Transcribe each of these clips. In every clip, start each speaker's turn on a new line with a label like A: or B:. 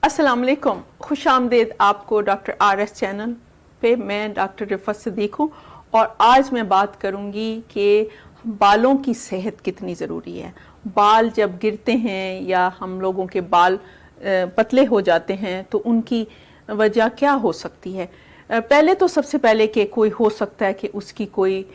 A: अस्सलाम वालेकुम, खुश आमदीद आपको डॉक्टर RS चैनल पे। मैं डॉक्टर रिफत सिद्दीक हूँ और आज मैं बात करूँगी कि बालों की सेहत कितनी ज़रूरी है। बाल जब गिरते हैं या हम लोगों के बाल पतले हो जाते हैं तो उनकी वजह क्या हो सकती है। पहले तो सबसे पहले कि कोई हो सकता है कि उसकी कोई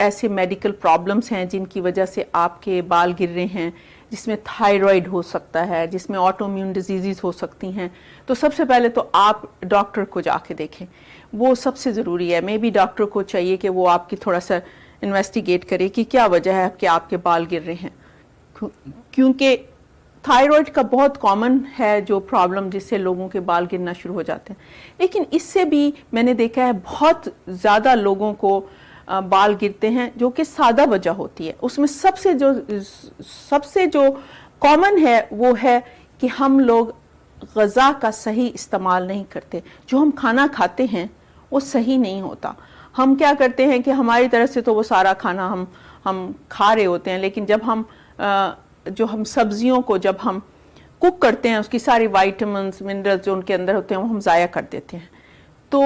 A: ऐसे मेडिकल प्रॉब्लम्स हैं जिनकी वजह से आपके बाल गिर रहे हैं, जिसमें थायराइड हो सकता है, जिसमें ऑटोइम्यून डिजीज़ हो सकती हैं। तो सबसे पहले तो आप डॉक्टर को जाके देखें, वो सबसे ज़रूरी है। मे बी डॉक्टर को चाहिए कि वो आपकी थोड़ा सा इन्वेस्टिगेट करे कि क्या वजह है कि आपके बाल गिर रहे हैं, क्योंकि थायराइड का बहुत कॉमन है जो प्रॉब्लम जिससे लोगों के बाल गिरना शुरू हो जाते हैं। लेकिन इससे भी मैंने देखा है बहुत ज़्यादा लोगों को बाल गिरते हैं जो कि सादा वजह होती है। उसमें सबसे जो कॉमन है वो है कि हम लोग ग़ज़ा का सही इस्तेमाल नहीं करते। जो हम खाना खाते हैं वो सही नहीं होता। हम क्या करते हैं कि हमारी तरफ से तो वो सारा खाना हम खा रहे होते हैं, लेकिन जब जो हम सब्जियों को जब हम कुक करते हैं उसकी सारी वाइटामिन्स मिनरल्स जो उनके अंदर होते हैं वो हम ज़ाया कर देते हैं। तो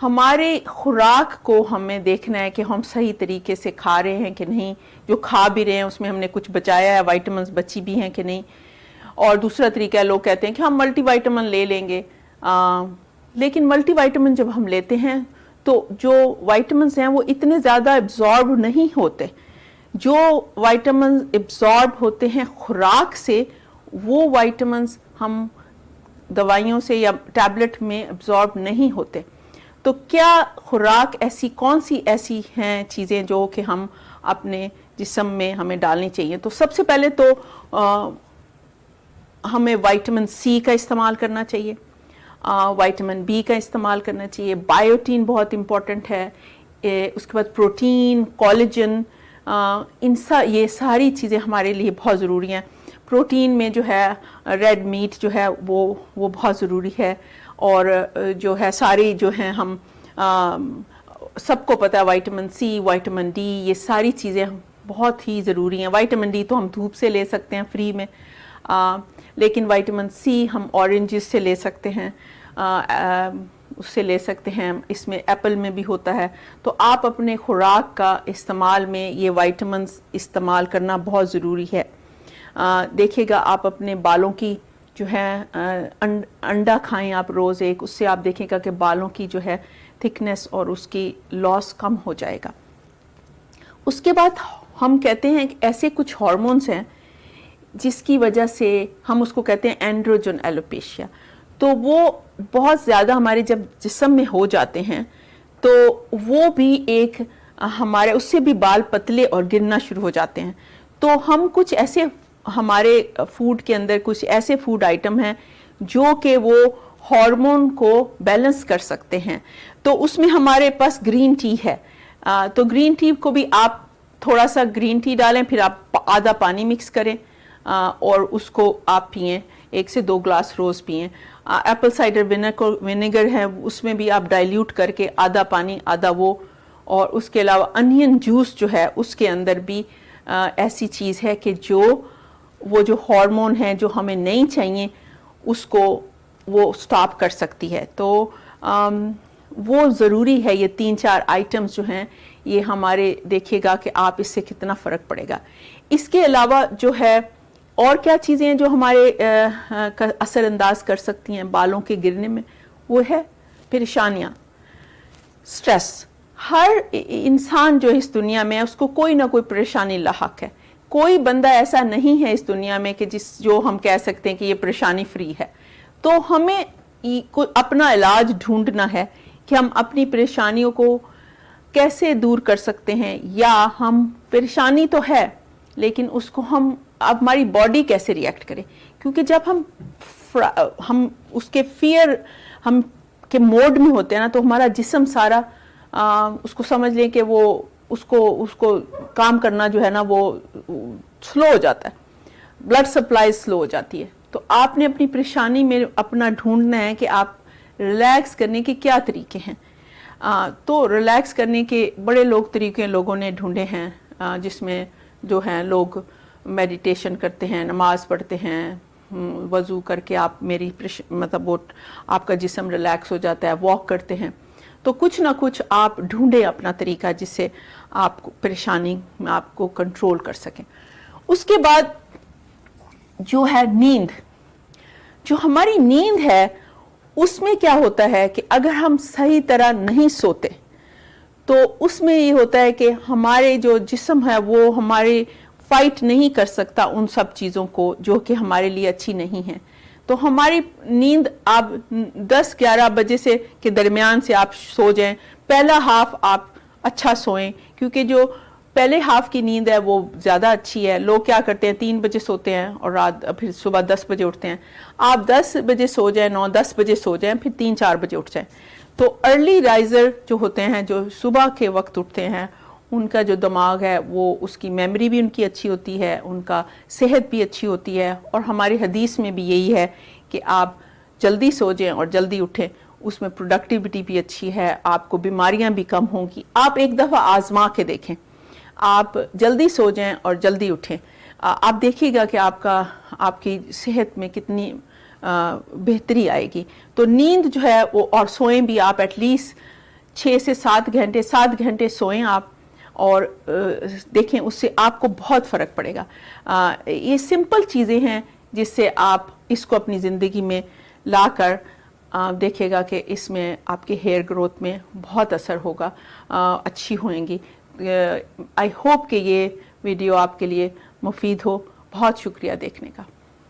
A: हमारे खुराक को हमें देखना है कि हम सही तरीके से खा रहे हैं कि नहीं, जो खा भी रहे हैं उसमें हमने कुछ बचाया है, वाइटामिन्स बची भी हैं कि नहीं। और दूसरा तरीका है, लोग कहते हैं कि हम मल्टीविटामिन ले लेंगे, लेकिन मल्टीविटामिन जब हम लेते हैं तो जो वाइटामिन्स हैं वो इतने ज़्यादा एब्जॉर्ब नहीं होते। जो वाइटामिन्स एब्जॉर्ब होते हैं खुराक से, वो वाइटामिन्स हम दवाइयों से या टैबलेट में एब्जॉर्ब नहीं होते। तो क्या खुराक कौन सी ऐसी हैं चीज़ें जो कि हम अपने जिस्म में हमें डालनी चाहिए। तो सबसे पहले तो हमें विटामिन C का इस्तेमाल करना चाहिए, विटामिन B का इस्तेमाल करना चाहिए, बायोटीन बहुत इम्पॉर्टेंट है, उसके बाद प्रोटीन, कोलेजन, ये सारी चीज़ें हमारे लिए बहुत ज़रूरी हैं। प्रोटीन में जो है रेड मीट जो है वो बहुत ज़रूरी है। और जो है सारी जो हैं हम सबको पता है विटामिन C, विटामिन D, ये सारी चीज़ें बहुत ही ज़रूरी हैं। विटामिन D तो हम धूप से ले सकते हैं फ्री में, लेकिन विटामिन C हम ऑरेंजेस से ले सकते हैं, उससे ले सकते हैं, इसमें एप्पल में भी होता है। तो आप अपने खुराक का इस्तेमाल में ये विटामिन इस्तेमाल करना बहुत ज़रूरी है। देखिएगा आप अपने बालों की जो है अंडा खाएं आप रोज़ एक, उससे आप देखेगा कि बालों की जो है थिकनेस और उसकी लॉस कम हो जाएगा। उसके बाद हम कहते हैं कि ऐसे कुछ हार्मोन्स हैं जिसकी वजह से हम उसको कहते हैं एंड्रोजन एलोपेशिया। तो वो बहुत ज़्यादा हमारे जब जिस्म में हो जाते हैं तो वो भी एक हमारे उससे भी बाल पतले और गिरना शुरू हो जाते हैं। तो हम कुछ ऐसे हमारे फूड के अंदर कुछ ऐसे फूड आइटम हैं जो कि वो हार्मोन को बैलेंस कर सकते हैं। तो उसमें हमारे पास ग्रीन टी है। तो ग्रीन टी को भी आप थोड़ा सा ग्रीन टी डालें, फिर आप आधा पानी मिक्स करें और उसको आप पिएं, 1 से 2 ग्लास रोज़ पिएं। एप्पल साइडर विनेगर है, उसमें भी आप डाइल्यूट करके आधा पानी आधा वो। और उसके अलावा अनियन जूस जो है उसके अंदर भी ऐसी चीज़ है कि वो जो हार्मोन है जो हमें नहीं चाहिए उसको वो स्टॉप कर सकती है। तो वो ज़रूरी है। ये 3-4 आइटम्स जो हैं ये हमारे देखिएगा कि आप इससे कितना फ़र्क पड़ेगा। इसके अलावा जो है और क्या चीज़ें हैं जो हमारे असरअंदाज कर सकती हैं बालों के गिरने में, वो है परेशानियाँ, स्ट्रेस। हर इंसान जो इस दुनिया में है उसको कोई ना कोई परेशानी लाहक है। कोई बंदा ऐसा नहीं है इस दुनिया में कि जो हम कह सकते हैं कि ये परेशानी फ्री है। तो हमें अपना इलाज ढूंढना है कि हम अपनी परेशानियों को कैसे दूर कर सकते हैं, या हम परेशानी तो है लेकिन उसको हमारी बॉडी कैसे रिएक्ट करे। क्योंकि जब हम उसके फियर हम के मोड में होते हैं ना, तो हमारा जिस्म सारा उसको समझ लें कि वो उसको काम करना जो है ना वो स्लो हो जाता है, ब्लड सप्लाई स्लो हो जाती है। तो आपने अपनी परेशानी में अपना ढूंढना है कि आप रिलैक्स करने के क्या तरीके हैं। तो रिलैक्स करने के बड़े तरीके लोगों ने ढूंढे हैं, जिसमें जो हैं लोग मेडिटेशन करते हैं, नमाज पढ़ते हैं, वज़ू करके आप मेरी मतलब वो आपका जिस्म रिलैक्स हो जाता है, वॉक करते हैं, तो कुछ ना कुछ आप ढूंढें अपना तरीका जिससे आप परेशानी में आपको कंट्रोल कर सकें। उसके बाद जो है नींद, जो हमारी नींद है उसमें क्या होता है कि अगर हम सही तरह नहीं सोते तो उसमें ये होता है कि हमारे जो जिस्म है वो हमारे फाइट नहीं कर सकता उन सब चीज़ों को जो कि हमारे लिए अच्छी नहीं है। तो हमारी नींद आप 10-11 बजे से के दरमियान से आप सो जाएं, पहला हाफ आप अच्छा सोएं, क्योंकि जो पहले हाफ की नींद है वो ज़्यादा अच्छी है। लोग क्या करते हैं 3 बजे सोते हैं और रात फिर सुबह 10 बजे उठते हैं। आप 10 बजे सो जाएं, 9-10 बजे सो जाएं, फिर 3-4 बजे उठ जाएं। तो अर्ली राइजर जो होते हैं, जो सुबह के वक्त उठते हैं, उनका जो दिमाग है वो उसकी मेमोरी भी उनकी अच्छी होती है, उनका सेहत भी अच्छी होती है। और हमारी हदीस में भी यही है कि आप जल्दी सो जाएं और जल्दी उठें, उसमें प्रोडक्टिविटी भी अच्छी है, आपको बीमारियां भी कम होंगी। आप एक दफ़ा आजमा के देखें, आप जल्दी सो जाएं और जल्दी उठें, आप देखिएगा कि आपकी सेहत में कितनी बेहतरी आएगी। तो नींद जो है वो, और सोएं भी आप एटलीस्ट 6 से 7 घंटे, 7 घंटे सोएं आप, और देखें उससे आपको बहुत फ़र्क पड़ेगा। ये सिंपल चीज़ें हैं जिससे आप इसको अपनी ज़िंदगी में लाकर देखिएगा कि इसमें आपके हेयर ग्रोथ में बहुत असर होगा, अच्छी होएंगी। आई होप कि ये वीडियो आपके लिए मुफीद हो। बहुत शुक्रिया देखने का।